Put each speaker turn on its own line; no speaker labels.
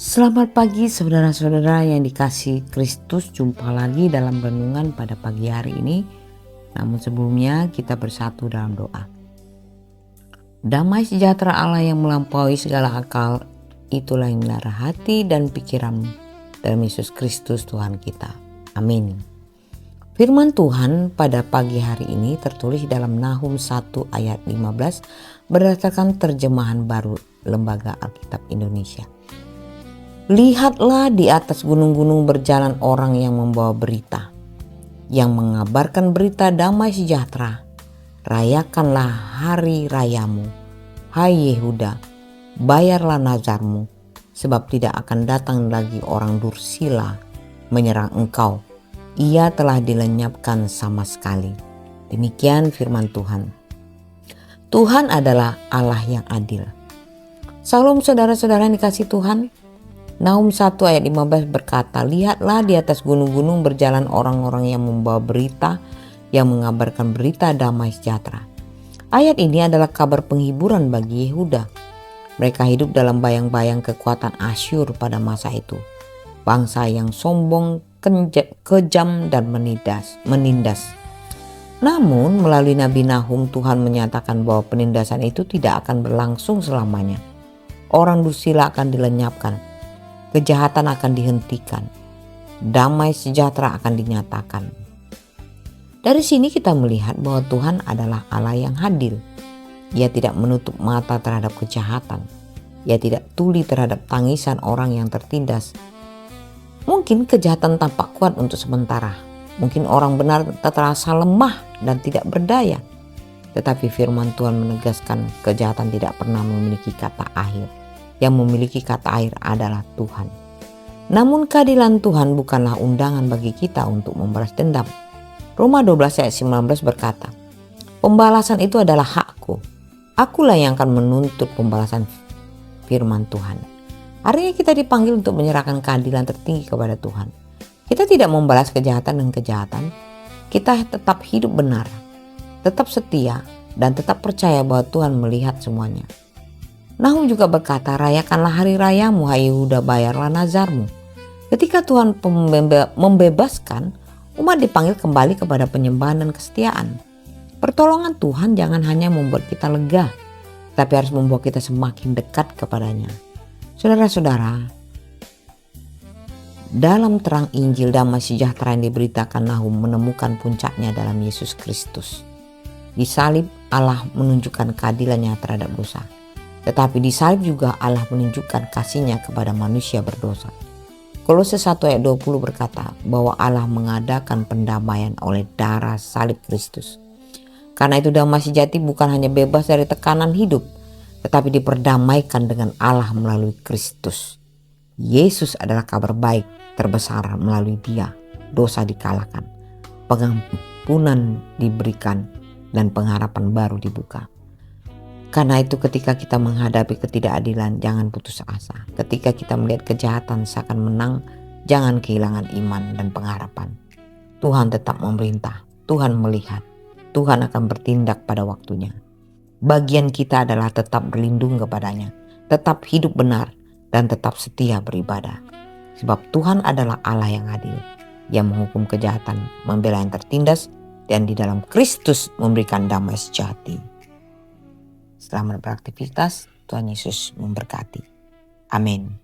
Selamat pagi saudara-saudara yang dikasihi Kristus. Jumpa lagi dalam renungan pada pagi hari ini. Namun sebelumnya kita bersatu dalam doa. Damai sejahtera Allah yang melampaui segala akal, itulah yang menara hati dan pikiranmu dalam Yesus Kristus Tuhan kita. Amin. Firman Tuhan pada pagi hari ini tertulis dalam Nahum 1 ayat 15 berdasarkan terjemahan baru Lembaga Alkitab Indonesia. Lihatlah, di atas gunung-gunung berjalan orang yang membawa berita, yang mengabarkan berita damai sejahtera. Rayakanlah hari rayamu, hai Yehuda, bayarlah nazarmu, sebab tidak akan datang lagi orang dursila menyerang engkau. Ia telah dilenyapkan sama sekali. Demikian firman Tuhan. Tuhan adalah Allah yang adil. Salam saudara-saudara yang dikasihi Tuhan. Nahum 1 ayat 15 berkata, lihatlah, di atas gunung-gunung berjalan orang-orang yang membawa berita, yang mengabarkan berita damai sejahtera. Ayat ini adalah kabar penghiburan bagi Yehuda. Mereka hidup dalam bayang-bayang kekuatan Asyur pada masa itu. Bangsa yang sombong, kejam dan menindas. Namun melalui Nabi Nahum, Tuhan menyatakan bahwa penindasan itu tidak akan berlangsung selamanya. Orang dursila akan dilenyapkan. Kejahatan akan dihentikan, damai sejahtera akan dinyatakan. Dari sini kita melihat bahwa Tuhan adalah Allah yang adil. Ia tidak menutup mata terhadap kejahatan. Ia tidak tuli terhadap tangisan orang yang tertindas. Mungkin kejahatan tampak kuat untuk sementara. Mungkin orang benar terasa lemah dan tidak berdaya. Tetapi firman Tuhan menegaskan kejahatan tidak pernah memiliki kata akhir. Yang memiliki kata akhir adalah Tuhan. Namun keadilan Tuhan bukanlah undangan bagi kita untuk membalas dendam. Roma 12 ayat 19 berkata, pembalasan itu adalah hakku. Akulah yang akan menuntut pembalasan, firman Tuhan. Artinya kita dipanggil untuk menyerahkan keadilan tertinggi kepada Tuhan. Kita tidak membalas kejahatan dengan kejahatan. Kita tetap hidup benar, tetap setia, dan tetap percaya bahwa Tuhan melihat semuanya. Nahum juga berkata, rayakanlah hari rayamu, hai Yehuda, bayarlah nazarmu. Ketika Tuhan membebaskan, umat dipanggil kembali kepada penyembahan dan kesetiaan. Pertolongan Tuhan jangan hanya membuat kita lega, tapi harus membuat kita semakin dekat kepadanya. Saudara-saudara, dalam terang Injil damai sejahtera yang diberitakan Nahum menemukan puncaknya dalam Yesus Kristus. Di salib Allah menunjukkan keadilannya terhadap dosa. Tetapi di salib juga Allah menunjukkan kasih-Nya kepada manusia berdosa. Kolose 1 ayat 20 berkata bahwa Allah mengadakan pendamaian oleh darah salib Kristus. Karena itu damai sejati bukan hanya bebas dari tekanan hidup, tetapi diperdamaikan dengan Allah melalui Kristus. Yesus adalah kabar baik terbesar. Melalui Dia dosa dikalahkan, pengampunan diberikan, dan pengharapan baru dibuka. Karena itu ketika kita menghadapi ketidakadilan, jangan putus asa. Ketika kita melihat kejahatan seakan menang, jangan kehilangan iman dan pengharapan. Tuhan tetap memerintah, Tuhan melihat, Tuhan akan bertindak pada waktunya. Bagian kita adalah tetap berlindung kepadanya, tetap hidup benar, dan tetap setia beribadah. Sebab Tuhan adalah Allah yang adil, yang menghukum kejahatan, membela yang tertindas, dan di dalam Kristus memberikan damai sejati. Selamat beraktivitas, Tuhan Yesus memberkati. Amin.